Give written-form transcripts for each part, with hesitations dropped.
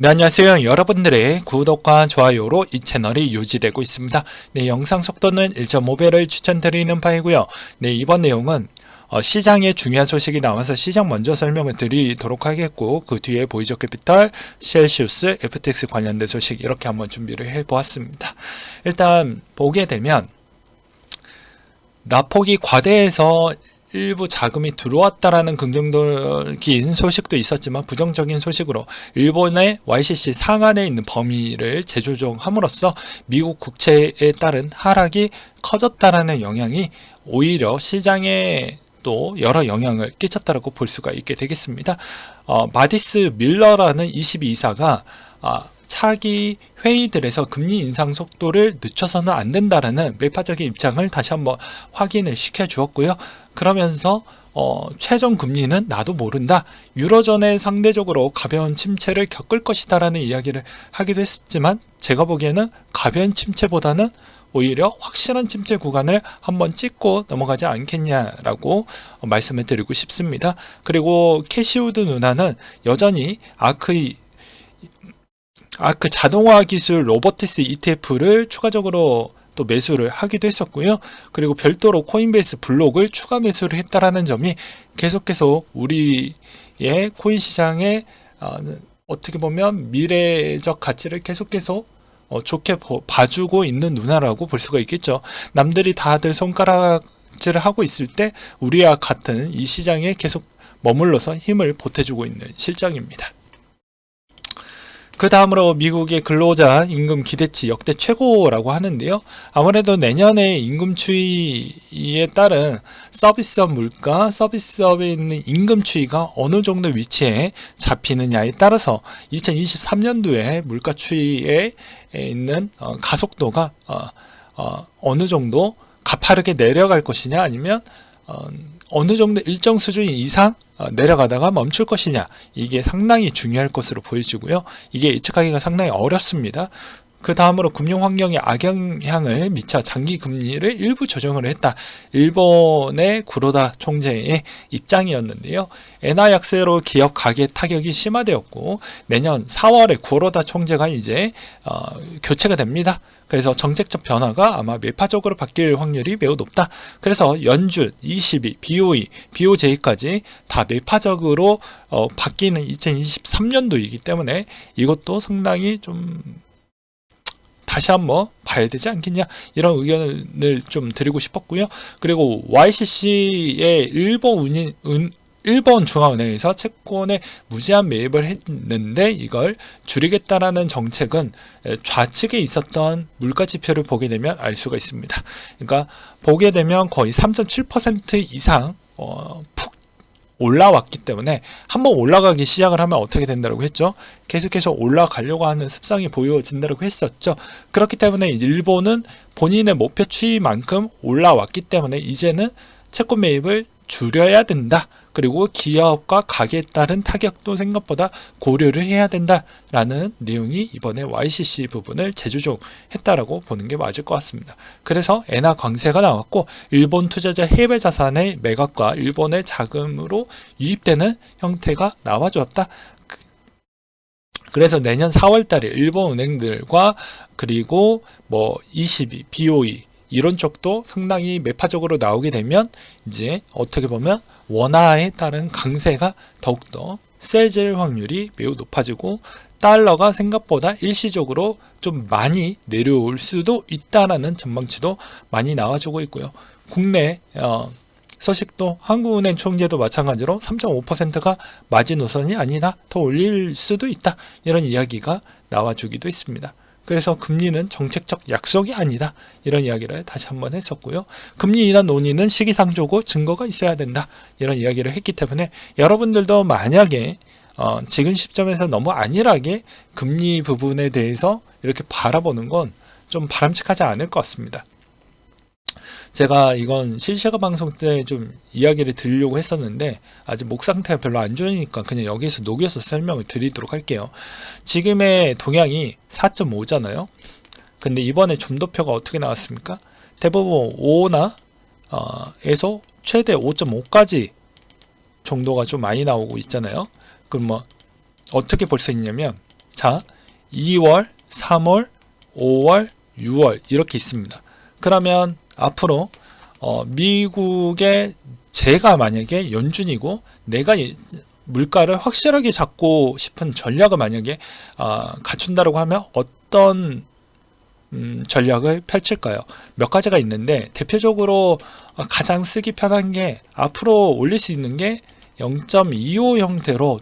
네, 안녕하세요. 여러분들의 구독과 좋아요로 이 채널이 유지되고 있습니다. 네, 영상 속도는 1.5배를 추천드리는 바이고요. 네, 이번 내용은 시장에 중요한 소식이 나와서 시장 먼저 설명을 드리도록 하겠고, 그 뒤에 보이저 캐피털, 셀시우스, FTX 관련된 소식 이렇게 한번 준비를 해보았습니다. 일단 보게 되면 낙폭이 과대해서 일부 자금이 들어왔다라는 긍정적인 소식도 있었지만, 부정적인 소식으로 일본의 YCC 상한에 있는 범위를 재조정함으로써 미국 국채에 따른 하락이 커졌다라는 영향이 오히려 시장에 또 여러 영향을 끼쳤다라고 볼 수가 있게 되겠습니다. 마디스 밀러라는 22사가 차기 회의들에서 금리 인상 속도를 늦춰서는 안 된다라는 매파적인 입장을 다시 한번 확인을 시켜 주었고요. 그러면서 최종 금리는 나도 모른다. 유로존에 상대적으로 가벼운 침체를 겪을 것이다라는 이야기를 하기도 했지만, 제가 보기에는 가벼운 침체보다는 오히려 확실한 침체 구간을 한번 찍고 넘어가지 않겠냐라고 말씀을 드리고 싶습니다. 그리고 캐시우드 누나는 여전히 아크 자동화 기술 로보티스 ETF를 추가적으로 또 매수를 하기도 했었고요. 그리고 별도로 코인베이스 블록을 추가 매수를 했다라는 점이 계속해서 우리의 코인 시장에 어떻게 보면 미래적 가치를 계속해서 좋게 봐주고 있는 누나라고 볼 수가 있겠죠. 남들이 다들 손가락질을 하고 있을 때 우리와 같은 이 시장에 계속 머물러서 힘을 보태주고 있는 실정입니다. 그 다음으로 미국의 근로자 임금 기대치 역대 최고라고 하는데요. 아무래도 내년에 임금 추이에 따른 서비스업 물가, 서비스업에 있는 임금 추이가 어느 정도 위치에 잡히느냐에 따라서 2023년도에 물가 추이에 있는 가속도가 어느 정도 가파르게 내려갈 것이냐, 아니면 어느 정도 일정 수준 이상 내려가다가 멈출 것이냐, 이게 상당히 중요할 것으로 보여지고요. 이게 예측하기가 상당히 어렵습니다. 그 다음으로 금융환경에 악영향을 미쳐 장기 금리를 일부 조정을 했다. 일본의 구로다 총재의 입장이었는데요. 엔화 약세로 기업 가계 타격이 심화되었고, 내년 4월에 구로다 총재가 이제 교체가 됩니다. 그래서 정책적 변화가 아마 매파적으로 바뀔 확률이 매우 높다. 그래서 연준, ECB, BOE, BOJ까지 다 매파적으로 바뀌는 2023년도이기 때문에 이것도 상당히 좀 다시 한번 봐야 되지 않겠냐, 이런 의견을 좀 드리고 싶었고요. 그리고 YCC의 일본 중앙은행에서 채권에 무제한 매입을 했는데 이걸 줄이겠다라는 정책은 좌측에 있었던 물가 지표를 보게 되면 알 수가 있습니다. 그러니까 보게 되면 거의 3.7% 이상 푹 올라왔기 때문에 한번 올라가기 시작을 하면 어떻게 된다고 했죠? 계속해서 올라가려고 하는 습성이 보여진다고 했었죠. 그렇기 때문에 일본은 본인의 목표 추이만큼 올라왔기 때문에 이제는 채권 매입을 줄여야 된다. 그리고 기업과 가게에 따른 타격도 생각보다 고려를 해야 된다라는 내용이 이번에 YCC 부분을 재조정했다라고 보는 게 맞을 것 같습니다. 그래서 엔화 강세가 나왔고, 일본 투자자 해외 자산의 매각과 일본의 자금으로 유입되는 형태가 나와줬다. 그래서 내년 4월달에 일본 은행들과 그리고 ECB, BOE 이런 쪽도 상당히 매파적으로 나오게 되면 이제 어떻게 보면 원화에 따른 강세가 더욱더 세질 확률이 매우 높아지고, 달러가 생각보다 일시적으로 좀 많이 내려올 수도 있다라는 전망치도 많이 나와주고 있고요. 국내 소식도 한국은행 총재도 마찬가지로 3.5%가 마지노선이 아니라 더 올릴 수도 있다, 이런 이야기가 나와주기도 했습니다. 그래서 금리는 정책적 약속이 아니다, 이런 이야기를 다시 한번 했었고요. 금리 인하 논의는 시기상조고 증거가 있어야 된다, 이런 이야기를 했기 때문에 여러분들도 만약에 지금 시점에서 너무 안일하게 금리 부분에 대해서 이렇게 바라보는 건 좀 바람직하지 않을 것 같습니다. 제가 이건 실시간 방송 때 좀 이야기를 드리려고 했었는데 아직 목 상태가 별로 안 좋으니까 그냥 여기서 녹여서 설명을 드리도록 할게요. 지금의 동향이 4.5잖아요. 근데 이번에 점도표가 어떻게 나왔습니까? 대부분 5나 에서 최대 5.5까지 정도가 좀 많이 나오고 있잖아요. 그럼 어떻게 볼 수 있냐면, 자, 2월, 3월, 5월, 6월 이렇게 있습니다. 그러면 앞으로 미국의 제가 만약에 연준이고 내가 물가를 확실하게 잡고 싶은 전략을 만약에 갖춘다라고 하면 어떤 전략을 펼칠까요? 몇 가지가 있는데 대표적으로 가장 쓰기 편한 게 앞으로 올릴 수 있는 게 0.25 형태로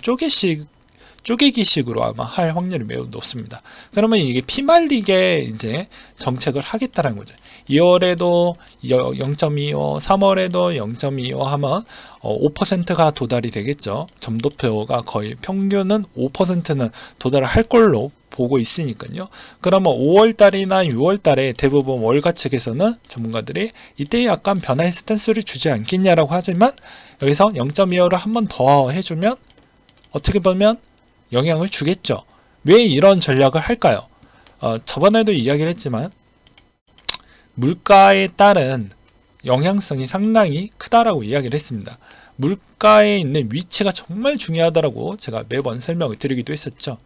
쪼개기식으로 아마 할 확률이 매우 높습니다. 그러면 이게 피말리게 이제 정책을 하겠다는 거죠. 2월에도 0.25, 3월에도 0.25 하면 5%가 도달이 되겠죠. 점도표가 거의 평균은 5%는 도달할 걸로 보고 있으니까요. 그러면 5월달이나 6월달에 대부분 월가 측에서는 전문가들이 이때 약간 변화의 스탠스를 주지 않겠냐라고 하지만 여기서 0.25를 한 번 더 해주면 어떻게 보면 영향을 주겠죠. 왜 이런 전략을 할까요? 저번에도 이야기를 했지만 물가에 따른 영향성이 상당히 크다라고 이야기를 했습니다. 물가에 있는 위치가 정말 중요하다라고 제가 매번 설명을 드리기도 했었죠.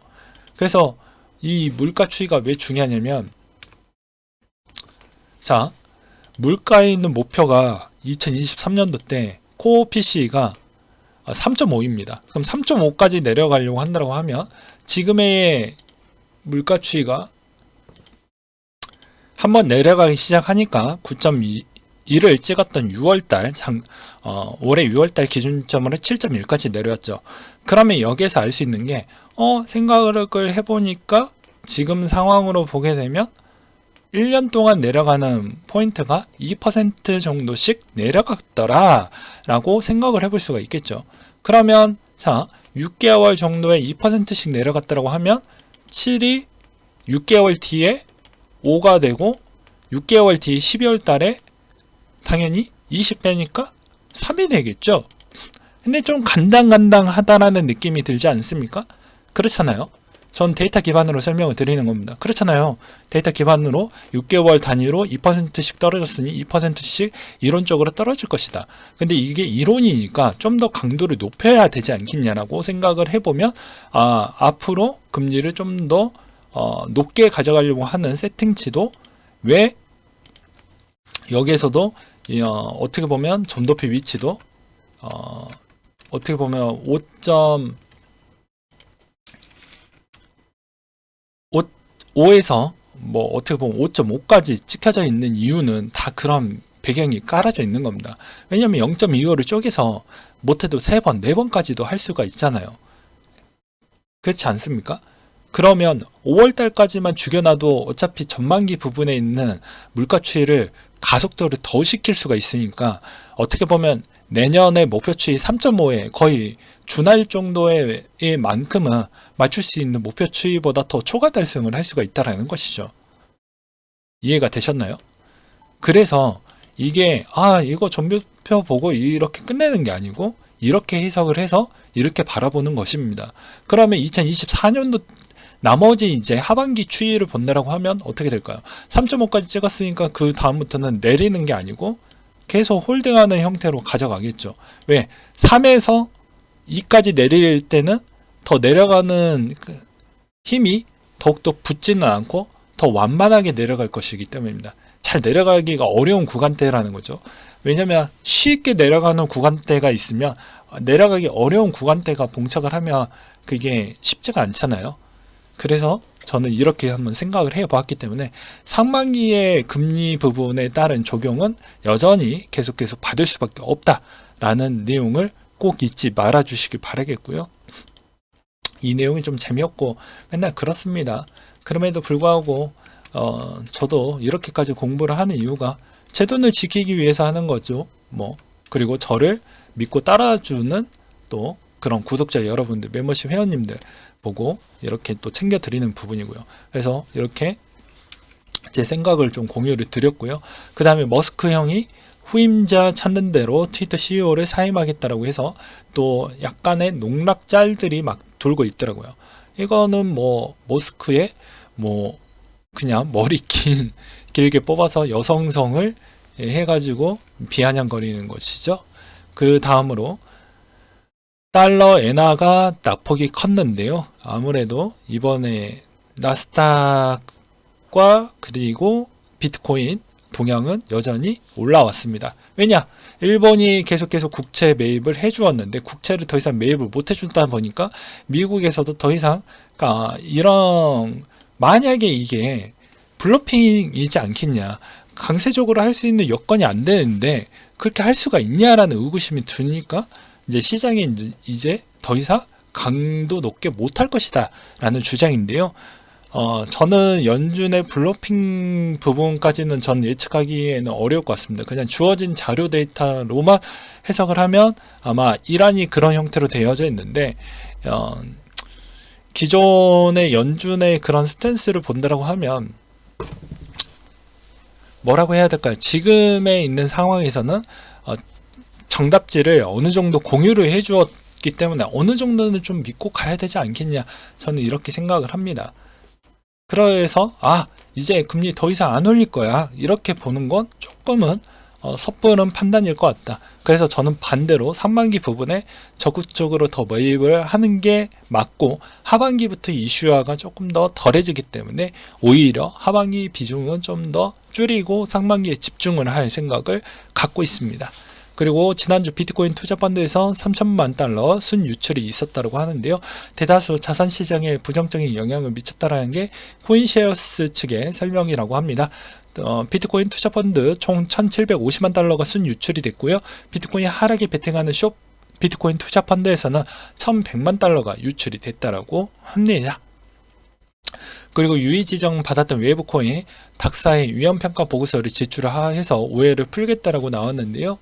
그래서 이 물가 추이가 왜 중요하냐면, 자, 물가에 있는 목표가 2023년도 때 코어 PCE가 3.5입니다. 그럼 3.5까지 내려가려고 한다고 하면 지금의 물가 추이가 한번 내려가기 시작하니까 9.2를 찍었던 6월달 올해 6월달 기준점으로 7.1까지 내려왔죠. 그러면 여기에서 알 수 있는 게 생각을 해보니까 지금 상황으로 보게 되면 1년 동안 내려가는 포인트가 2% 정도씩 내려갔더라 라고 생각을 해볼 수가 있겠죠. 그러면 자 6개월 정도에 2%씩 내려갔다고 하면 7이 6개월 뒤에 5가 되고 6개월 뒤 12월 달에 당연히 20 빼니까 3이 되겠죠. 근데 좀 간당간당하다라는 느낌이 들지 않습니까? 그렇잖아요. 전 데이터 기반으로 설명을 드리는 겁니다. 그렇잖아요. 데이터 기반으로 6개월 단위로 2%씩 떨어졌으니 2%씩 이론적으로 떨어질 것이다. 근데 이게 이론이니까 좀 더 강도를 높여야 되지 않겠냐라고 생각을 해보면 앞으로 금리를 좀 더 높게 가져가려고 하는 세팅치도 왜 여기에서도 어떻게 보면 점도표 위치도 어떻게 보면 5에서 뭐 어떻게 보면 5.5까지 찍혀져 있는 이유는 다 그런 배경이 깔아져 있는 겁니다. 왜냐하면 0.25를 쪼개서 못해도 3번, 4번까지도 할 수가 있잖아요. 그렇지 않습니까? 그러면 5월달까지만 죽여놔도 어차피 전반기 부분에 있는 물가 추이를 가속도를 더 시킬 수가 있으니까 어떻게 보면 내년의 목표 추이 3.5에 거의 준할 정도의 만큼은 맞출 수 있는 목표 추이보다 더 초과 달성을 할 수가 있다는 것이죠. 이해가 되셨나요? 그래서 이게 이거 전표표 보고 이렇게 끝내는 게 아니고 이렇게 해석을 해서 이렇게 바라보는 것입니다. 그러면 2024년도 나머지 이제 하반기 추이를 본다라고 하면 어떻게 될까요? 3.5까지 찍었으니까 그 다음부터는 내리는 게 아니고 계속 홀딩하는 형태로 가져가겠죠. 왜? 3에서 2까지 내릴 때는 더 내려가는 힘이 더욱더 붙지는 않고 더 완만하게 내려갈 것이기 때문입니다. 잘 내려가기가 어려운 구간대라는 거죠. 왜냐면 쉽게 내려가는 구간대가 있으면 내려가기 어려운 구간대가 봉착을 하면 그게 쉽지가 않잖아요. 그래서 저는 이렇게 한번 생각을 해봤기 때문에 상반기의 금리 부분에 따른 적용은 여전히 계속 받을 수밖에 없다라는 내용을 꼭 잊지 말아 주시길 바라겠고요. 이 내용이 좀 재미없고 맨날 그렇습니다. 그럼에도 불구하고 저도 이렇게까지 공부를 하는 이유가 제 돈을 지키기 위해서 하는 거죠. 그리고 저를 믿고 따라주는 또 그런 구독자 여러분들, 멤버십 회원님들 보고 이렇게 또 챙겨드리는 부분이고요. 그래서 이렇게 제 생각을 좀 공유를 드렸고요. 그 다음에 머스크 형이 후임자 찾는 대로 트위터 CEO를 사임하겠다라고 해서 또 약간의 농락 짤들이 막 돌고 있더라고요. 이거는 머스크의 그냥 머리 길게 뽑아서 여성성을 해가지고 비아냥거리는 것이죠. 그 다음으로 달러 엔화가 낙폭이 컸는데요. 아무래도 이번에 나스닥과 그리고 비트코인 동향은 여전히 올라왔습니다. 왜냐? 일본이 계속 국채 매입을 해주었는데 국채를 더 이상 매입을 못 해준다 보니까 미국에서도 더 이상 이런 만약에 이게 블러핑이지 않겠냐, 강세적으로 할 수 있는 여건이 안 되는데 그렇게 할 수가 있냐라는 의구심이 드니까 이제 시장이 이제 더 이상 강도 높게 못할 것이다 라는 주장인데요. 저는 연준의 블러핑 부분까지는 전 예측하기에는 어려울 것 같습니다. 그냥 주어진 자료 데이터로만 해석을 하면 아마 이란이 그런 형태로 되어져 있는데, 기존의 연준의 그런 스탠스를 본다라고 하면 뭐라고 해야 될까요? 지금에 있는 상황에서는 정답지를 어느 정도 공유를 해주었기 때문에 어느 정도는 좀 믿고 가야 되지 않겠냐, 저는 이렇게 생각을 합니다. 그래서 이제 금리 더 이상 안 올릴 거야, 이렇게 보는 건 조금은 섣부른 판단일 것 같다. 그래서 저는 반대로 상반기 부분에 적극적으로 더 매입을 하는 게 맞고, 하반기부터 이슈화가 조금 더 덜해지기 때문에 오히려 하반기 비중은 좀 더 줄이고 상반기에 집중을 할 생각을 갖고 있습니다. 그리고 지난주 비트코인 투자펀드에서 3천만 달러 순유출이 있었다고 하는데요. 대다수 자산시장에 부정적인 영향을 미쳤다라는 게 코인쉐어스 측의 설명이라고 합니다. 비트코인 투자펀드 총 1,750만 달러가 순유출이 됐고요. 비트코인 하락에 베팅하는 비트코인 투자펀드에서는 1,100만 달러가 유출이 됐다라고 합니다. 그리고 유의 지정 받았던 외부 코인 닥사의 위험평가 보고서를 제출해서 오해를 풀겠다라고 나왔는데요.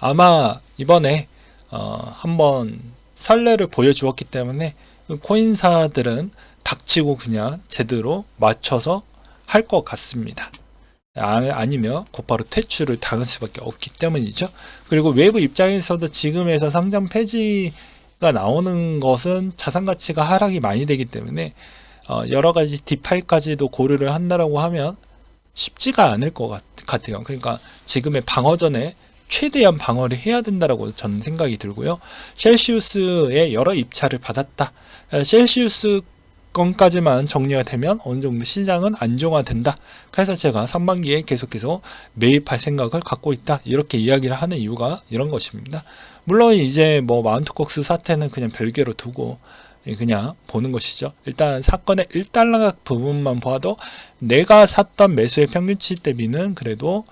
아마 이번에 한번 선례를 보여주었기 때문에 코인사들은 닥치고 그냥 제대로 맞춰서 할 것 같습니다. 아니면 곧바로 퇴출을 당할 수밖에 없기 때문이죠. 그리고 외부 입장에서도 지금에서 상장 폐지가 나오는 것은 자산 가치가 하락이 많이 되기 때문에 여러 가지 디파이까지도 고려를 한다라고 하면 쉽지가 않을 것 같아요. 그러니까 지금의 방어전에 최대한 방어를 해야 된다라고 저는 생각이 들고요. 셀시우스의 여러 입찰을 받았다. 셀시우스 건까지만 정리가 되면 어느 정도 시장은 안정화된다. 그래서 제가 상반기에 계속해서 매입할 생각을 갖고 있다, 이렇게 이야기를 하는 이유가 이런 것입니다. 물론 이제 마운트콕스 사태는 그냥 별개로 두고 그냥 보는 것이죠. 일단 사건의 1달러 부분만 봐도 내가 샀던 매수의 평균치 대비는 그래도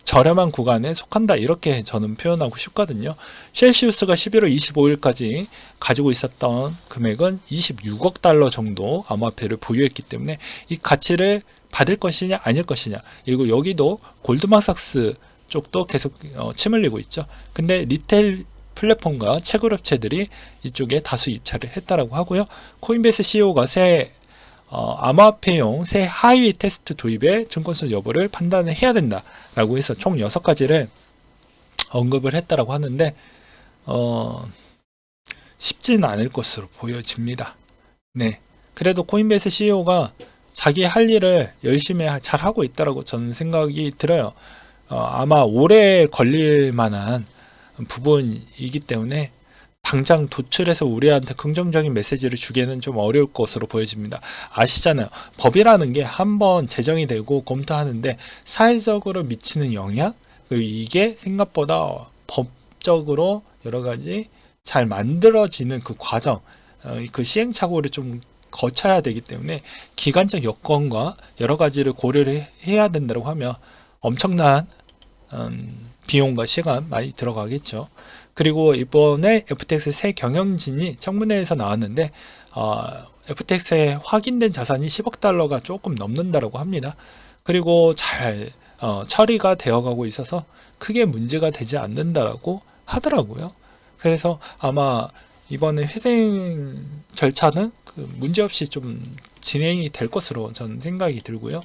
저렴한 구간에 속한다, 이렇게 저는 표현하고 싶거든요. 셀시우스가 11월 25일까지 가지고 있었던 금액은 26억 달러 정도 암호화폐를 보유했기 때문에 이 가치를 받을 것이냐 아닐 것이냐, 그리고 여기도 골드만삭스 쪽도 계속 침 흘리고 있죠. 근데 리테일 플랫폼과 채굴업체들이 이쪽에 다수 입찰을 했다라고 하고요. 코인베이스 CEO가 새 암호화폐용 새 하위 테스트 도입의 증권성 여부를 판단을 해야 된다라고 해서 총 6가지를 언급을 했다라고 하는데 쉽지는 않을 것으로 보여집니다. 네, 그래도 코인베이스 CEO가 자기 할 일을 열심히 잘 하고 있다라고 저는 생각이 들어요. 아마 오래 걸릴 만한 부분이기 때문에 당장 도출해서 우리한테 긍정적인 메시지를 주기에는 좀 어려울 것으로 보여집니다. 아시잖아요. 법이라는 게 한번 제정이 되고 검토하는데 사회적으로 미치는 영향, 그리고 이게 생각보다 법적으로 여러 가지 잘 만들어지는 그 과정, 그 시행착오를 좀 거쳐야 되기 때문에 기간적 여건과 여러 가지를 고려를 해야 된다고 하면 엄청난 비용과 시간 많이 들어가겠죠. 그리고 이번에 FTX 새 경영진이 청문회에서 나왔는데 FTX에 확인된 자산이 10억 달러가 조금 넘는다고 합니다. 그리고 잘 처리가 되어가고 있어서 크게 문제가 되지 않는다라고 하더라고요. 그래서 아마 이번에 회생 절차는 문제없이 좀 진행이 될 것으로 저는 생각이 들고요.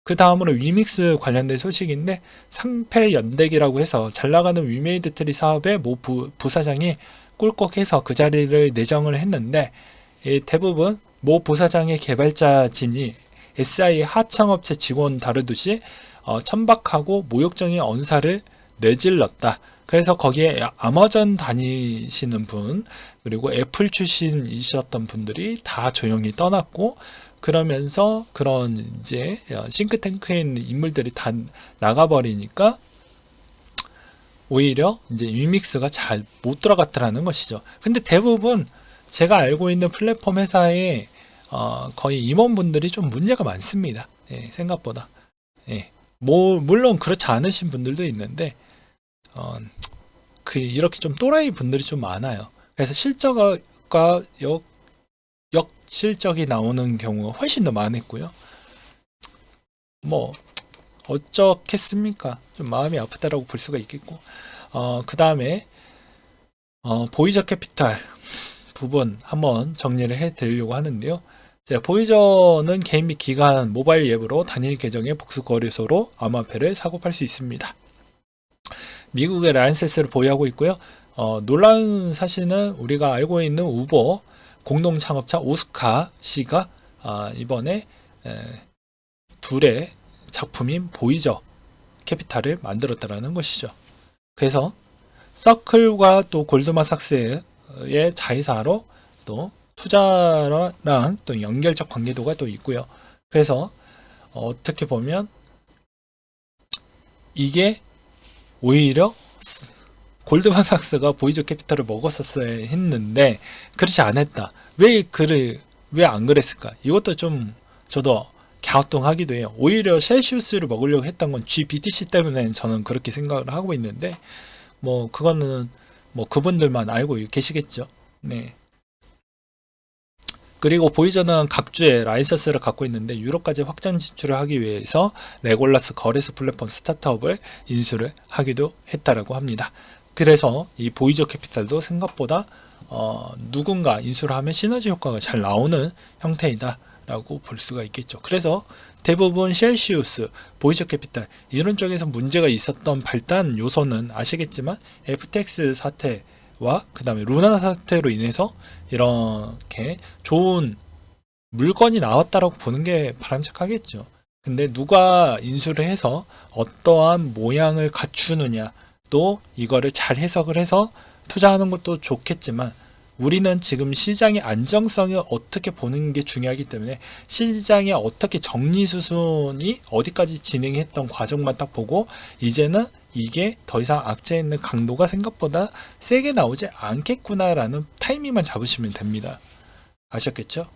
그 다음으로 위믹스 관련된 소식인데, 상패연대기라고 해서 잘나가는 위메이드 트리 사업의 모 부사장이 꿀꺽해서 그 자리를 내정을 했는데, 대부분 모 부사장의 개발자진이 SI 하청업체 직원 다루듯이 천박하고 모욕적인 언사를 내질렀다. 그래서 거기에 아마존 다니시는 분, 그리고 애플 출신이셨던 분들이 다 조용히 떠났고, 그러면서 그런 이제 싱크탱크에 있는 인물들이 다 나가버리니까 오히려 이제 유믹스가 잘 못 들어갔더라는 것이죠. 근데 대부분 제가 알고 있는 플랫폼 회사에 거의 임원분들이 좀 문제가 많습니다. 예, 생각보다. 예. 뭐 물론 그렇지 않으신 분들도 있는데 이렇게 좀 또라이 분들이 좀 많아요. 그래서 실적과 역실적이 나오는 경우가 훨씬 더 많았고요. 뭐 어쩌겠습니까? 좀 마음이 아프다라고 볼 수가 있겠고, 그 다음에 보이저 캐피탈 부분 한번 정리를 해드리려고 하는데요. 보이저는 개인 및 기관 모바일 앱으로 단일 계정의 복수 거래소로 암호화폐를 사고 팔 수 있습니다. 미국의 라이센스를 보유하고 있고요. 놀라운 사실은 우리가 알고 있는 우버 공동 창업자 오스카 씨가 이번에 둘의 작품인 보이저 캐피탈을 만들었다라는 것이죠. 그래서 서클과 또 골드만삭스의 자회사로 또 투자랑 또 연결적 관계도가 또 있고요. 그래서 어떻게 보면 이게 오히려 골드만삭스가 보이저 캐피탈을 먹었었어야 했는데 그렇지 않았다. 왜 안 그랬을까? 이것도 좀 저도 갸우뚱하기도 해요. 오히려 셀시우스를 먹으려고 했던 건 GBTC 때문에 저는 그렇게 생각을 하고 있는데 뭐 그거는 뭐 그분들만 알고 계시겠죠. 네. 그리고 보이저는 각주의 라이선스를 갖고 있는데 유럽까지 확장 진출을 하기 위해서 레골라스 거래소 플랫폼 스타트업을 인수를 하기도 했다라고 합니다. 그래서 이 보이저 캐피탈도 생각보다 누군가 인수를 하면 시너지 효과가 잘 나오는 형태이다 라고 볼 수가 있겠죠. 그래서 대부분 셀시우스, 보이저 캐피탈 이런 쪽에서 문제가 있었던 발단 요소는 아시겠지만 FTX 사태와 그 다음에 루나 사태로 인해서 이렇게 좋은 물건이 나왔다라고 보는 게 바람직하겠죠. 근데 누가 인수를 해서 어떠한 모양을 갖추느냐, 또 이거를 잘 해석을 해서 투자하는 것도 좋겠지만 우리는 지금 시장의 안정성을 어떻게 보는 게 중요하기 때문에 시장의 어떻게 정리수순이 어디까지 진행했던 과정만 딱 보고 이제는 이게 더 이상 악재에 있는 강도가 생각보다 세게 나오지 않겠구나라는 타이밍만 잡으시면 됩니다. 아셨겠죠?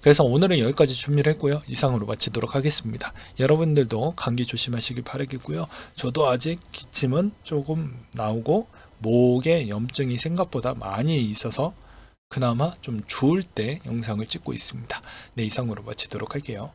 그래서 오늘은 여기까지 준비를 했고요. 이상으로 마치도록 하겠습니다. 여러분들도 감기 조심하시길 바라겠고요. 저도 아직 기침은 조금 나오고 목에 염증이 생각보다 많이 있어서 그나마 좀 좋을 때 영상을 찍고 있습니다. 네, 이상으로 마치도록 할게요.